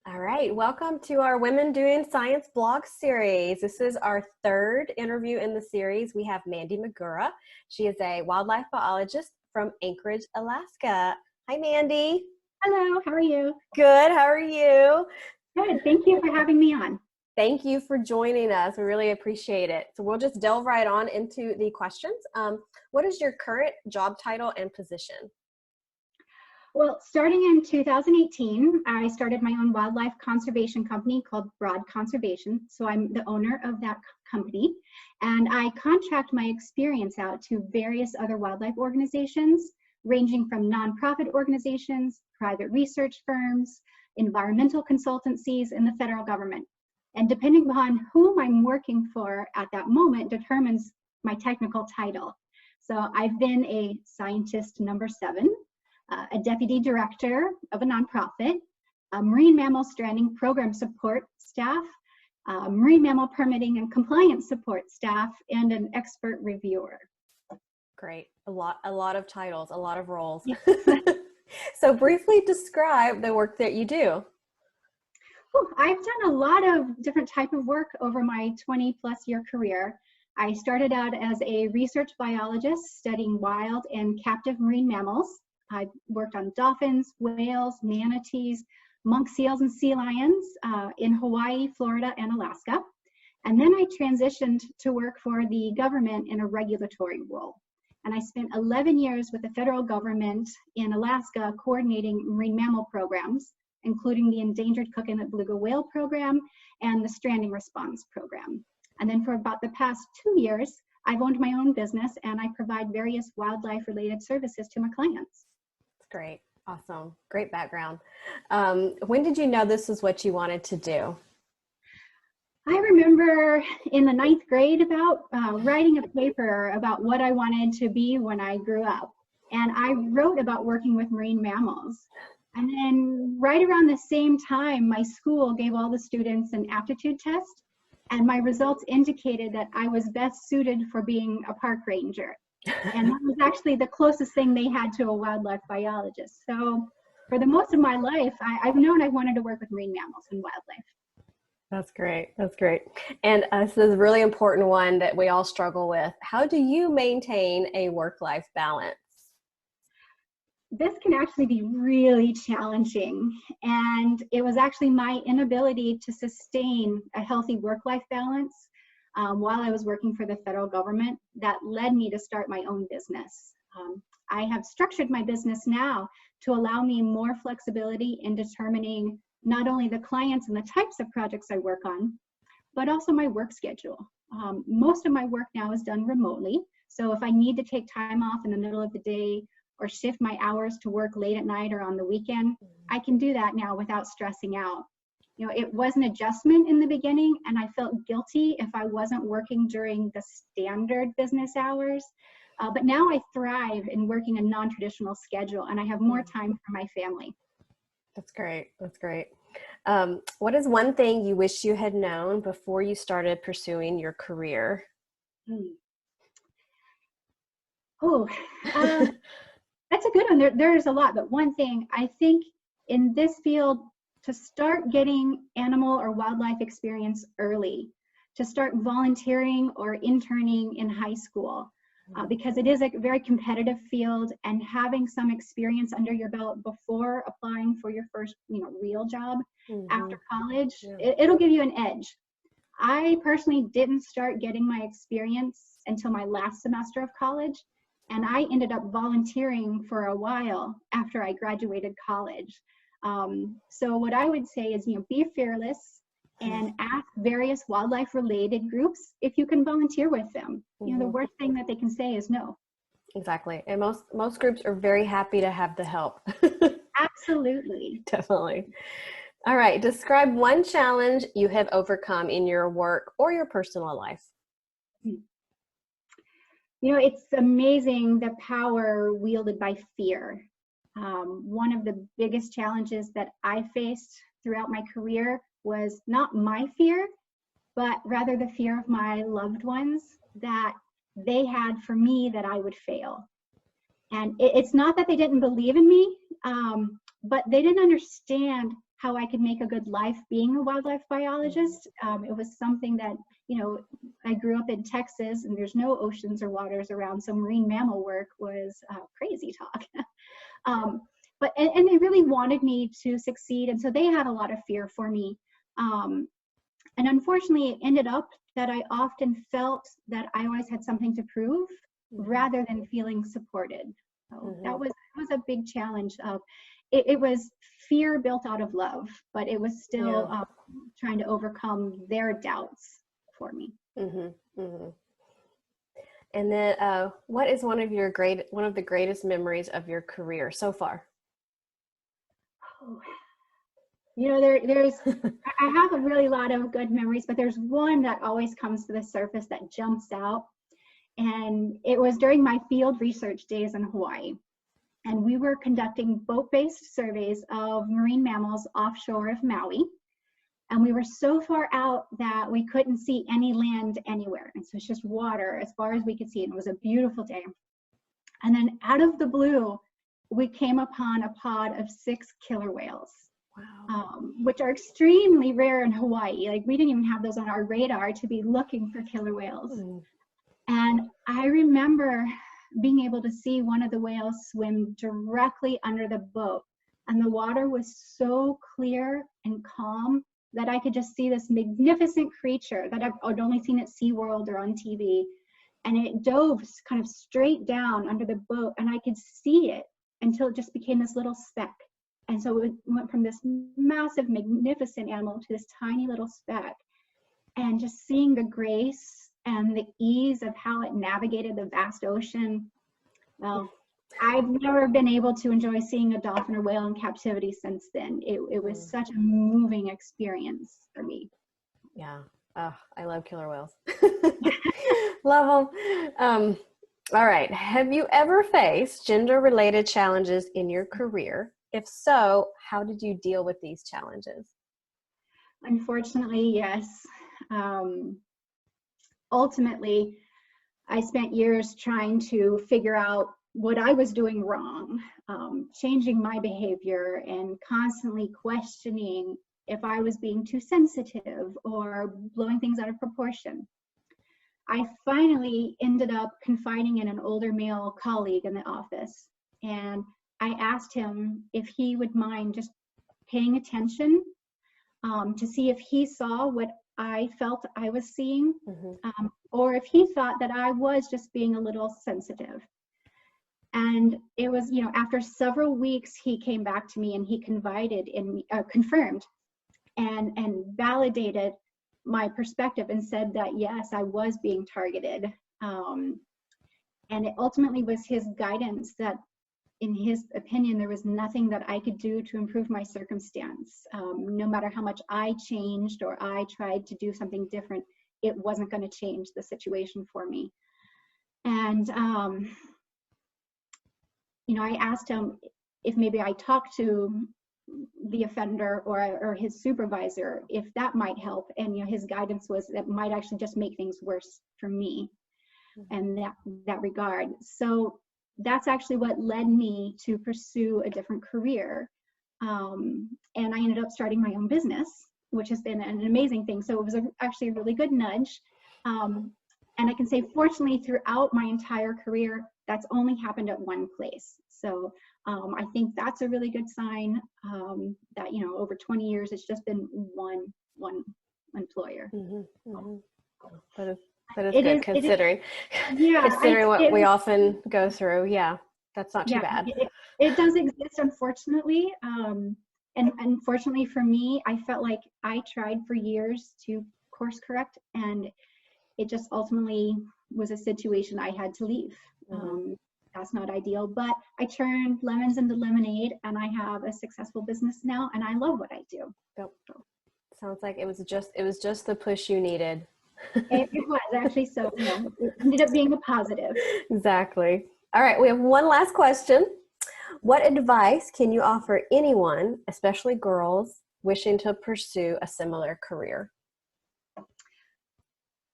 All right, welcome to our Women Doing Science blog series. This is our third interview in the series. We have Mandy Migura. She is a wildlife biologist from Anchorage, Alaska. Hi, Mandy. Hello, how are you? Good, how are you? Good, thank you for having me on. Thank you for joining us. We really appreciate it. So we'll just delve right on into the questions. What is your current job title and position? Well, starting in 2018, I started my own wildlife conservation company called Broad Conservation. So I'm the owner of that company, and I contract my experience out to various other wildlife organizations, ranging from nonprofit organizations, private research firms, environmental consultancies, and the federal government. And depending upon whom I'm working for at that moment determines my technical title. So I've been a scientist number 7, a deputy director of a nonprofit, a marine mammal stranding program support staff, marine mammal permitting and compliance support staff, and an expert reviewer. Great, a lot of titles, a lot of roles. Yeah. So briefly describe the work that you do. Well, I've done a lot of different type of work over my 20+ year career. I started out as a research biologist studying wild and captive marine mammals. I worked on dolphins, whales, manatees, monk seals, and sea lions in Hawaii, Florida, and Alaska. And then I transitioned to work for the government in a regulatory role. And I spent 11 years with the federal government in Alaska coordinating marine mammal programs, including the Endangered Coconut Beluga Whale Program and the Stranding Response Program. And then for about the past 2 years, I've owned my own business and I provide various wildlife-related services to my clients. Great. Awesome. Great background. When did you know this is what you wanted to do? I remember in the 9th grade about writing a paper about what I wanted to be when I grew up. And I wrote about working with marine mammals. And then right around the same time, my school gave all the students an aptitude test. And my results indicated that I was best suited for being a park ranger. And that was actually the closest thing they had to a wildlife biologist. So for the most of my life, I've known I wanted to work with marine mammals and wildlife. That's great. That's great. And this is a really important one that we all struggle with. How do you maintain a work-life balance? This can actually be really challenging. And it was actually my inability to sustain a healthy work-life balance while I was working for the federal government that led me to start my own business. I have structured my business now to allow me more flexibility in determining not only the clients and the types of projects I work on, but also my work schedule. Most of my work now is done remotely. So if I need to take time off in the middle of the day or shift my hours to work late at night or on the weekend, I can do that now without stressing out. You know, it was an adjustment in the beginning, and I felt guilty if I wasn't working during the standard business hours. But now I thrive in working a non-traditional schedule, and I have more time for my family. That's great. That's great. What is one thing you wish you had known before you started pursuing your career? Oh, that's a good one. There's a lot, but one thing I think in this field, to start getting animal or wildlife experience early, to start volunteering or interning in high school, because it is a very competitive field, and having some experience under your belt before applying for your first, real job after college, it'll give you an edge. I personally didn't start getting my experience until my last semester of college, and I ended up volunteering for a while after I graduated college. So what I would say is, be fearless and ask various wildlife related groups if you can volunteer with them. The worst thing that they can say is no. Exactly. And most groups are very happy to have the help. Absolutely. Definitely. All right. Describe one challenge you have overcome in your work or your personal life. It's amazing the power wielded by fear. One of the biggest challenges that I faced throughout my career was not my fear, but rather the fear of my loved ones that they had for me that I would fail. And it's not that they didn't believe in me, but they didn't understand how I could make a good life being a wildlife biologist. It was something that, you know, I grew up in Texas and there's no oceans or waters around, so marine mammal work was crazy talk. And they really wanted me to succeed, and so they had a lot of fear for me. And unfortunately, it ended up that I often felt that I always had something to prove rather than feeling supported. So that was a big challenge. It was fear built out of love, but it was still trying to overcome their doubts for me. And then, what is one of the greatest memories of your career so far? Oh, you know, there's I have a really lot of good memories, but there's one that always comes to the surface that jumps out. And it was during my field research days in Hawaii. And we were conducting boat-based surveys of marine mammals offshore of Maui. And we were so far out that we couldn't see any land anywhere. And so it's just water as far as we could see. And it was a beautiful day. And then out of the blue, we came upon a pod of 6 killer whales. Wow. Which are extremely rare in Hawaii. Like, we didn't even have those on our radar to be looking for killer whales. And I remember being able to see one of the whales swim directly under the boat. And the water was so clear and calm that I could just see this magnificent creature that I'd only seen at SeaWorld or on TV. And it dove kind of straight down under the boat, and I could see it until it just became this little speck. And so it went from this massive, magnificent animal to this tiny little speck. And just seeing the grace and the ease of how it navigated the vast ocean. Well, I've never been able to enjoy seeing a dolphin or whale in captivity since then. It was such a moving experience for me. Yeah. Oh, I love killer whales. Love them. All right. Have you ever faced gender-related challenges in your career? If so, how did you deal with these challenges? Unfortunately, yes. Ultimately, I spent years trying to figure out what I was doing wrong, changing my behavior and constantly questioning if I was being too sensitive or blowing things out of proportion. I finally ended up confiding in an older male colleague in the office, and I asked him if he would mind just paying attention to see if he saw what I felt I was seeing, or if he thought that I was just being a little sensitive. And it was, you know, after several weeks, he came back to me and he confided in me, confirmed and validated my perspective and said that, yes, I was being targeted. And it ultimately was his guidance that, in his opinion, there was nothing that I could do to improve my circumstance. No matter how much I changed or I tried to do something different, it wasn't going to change the situation for me. And, you know, I asked him if maybe I talked to the offender or his supervisor, if that might help. And, you know, his guidance was that might actually just make things worse for me in that regard. So that's actually what led me to pursue a different career. And I ended up starting my own business, which has been an amazing thing. So it was actually a really good nudge. And I can say, fortunately, throughout my entire career, that's only happened at one place. So I think that's a really good sign that, you know, over 20 years, it's just been one employer. That is good, considering what we often go through. Yeah, that's not too bad. It does exist, unfortunately. And unfortunately for me, I felt like I tried for years to course correct, and it just ultimately was a situation I had to leave. That's not ideal, but I turned lemons into lemonade, and I have a successful business now, and I love what I do. Yep. Sounds like it was just the push you needed. It was actually, so, you know, it ended up being a positive. Exactly. All right, we have one last question. What advice can you offer anyone, especially girls, wishing to pursue a similar career?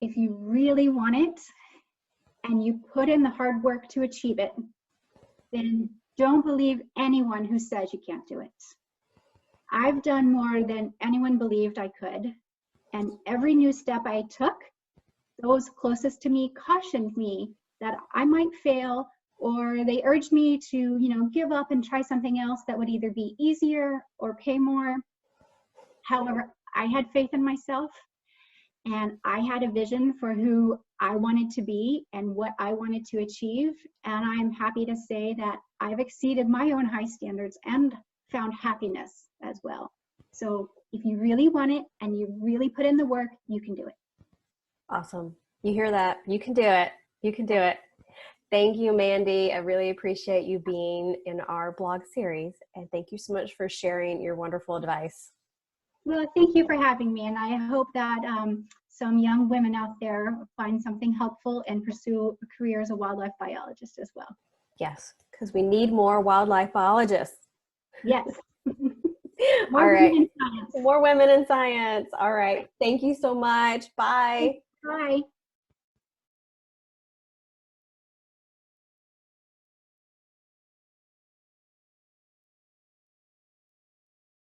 If you really want it and you put in the hard work to achieve it, then don't believe anyone who says you can't do it. I've done more than anyone believed I could. And every new step I took, those closest to me cautioned me that I might fail, or they urged me to, give up and try something else that would either be easier or pay more. However, I had faith in myself, and I had a vision for who I wanted to be and what I wanted to achieve. And I'm happy to say that I've exceeded my own high standards and found happiness as well. So if you really want it and you really put in the work, you can do it. Awesome. You hear that? You can do it. You can do it. Thank you, Mandy. I really appreciate you being in our blog series. And thank you so much for sharing your wonderful advice. Well, thank you for having me. And I hope that some young women out there find something helpful and pursue a career as a wildlife biologist as well. Yes, because we need more wildlife biologists. Yes. All right. More women in science. All right. Thank you so much. Bye. Bye.